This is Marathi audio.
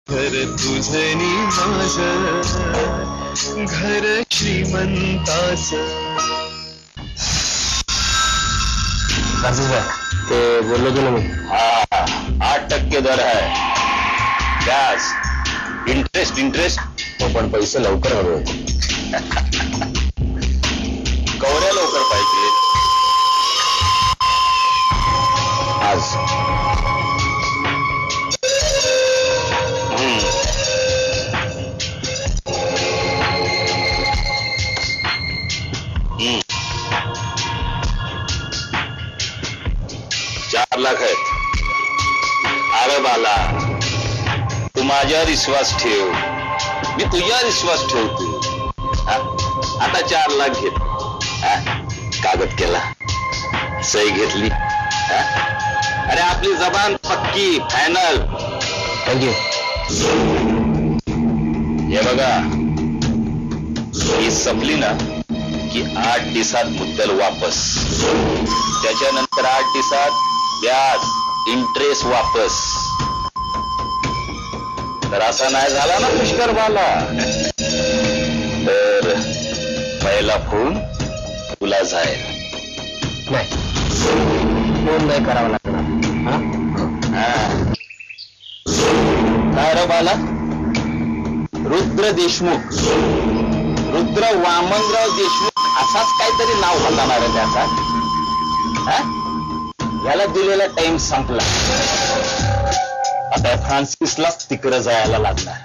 घर तुझनी माझ घर श्रीमंताच. ते बोललो की ना मी. हाँ 8% दर है गॅस. इंटरेस्ट हो पण पैसे लवकर हवे होते. कवड्या लवकर पाहिजे आज. हम्म. 4 लाख आहेत. अरे बाला, तू माझ्यावर विश्वास ठेव, मी तुझ्यावर विश्वास ठेवतो. आता 4 लाख घेत. कागद केला, सही घेतली. अरे आपली जबान पक्की, फायनल. थँक्यू. हे बघा, ही संपली ना की 8 दिवसात मुद्दल वापस. त्याच्यानंतर 8 दिवसात व्याज इंटरेस्ट वापस. तर असा नाही झाला ना पुष्करवाला तर पहिला फोन तुला जाईल. नाही, फोन नाही करावा लागणार. काय रे बाला, रुद्र देशमुख, रुद्र वामनराव देशमुख असाच काहीतरी नाव होणार आहे त्याचा. याला दिलेला टाइम संपला. आता फ्रान्सिसला तिकडे जायला लागणार.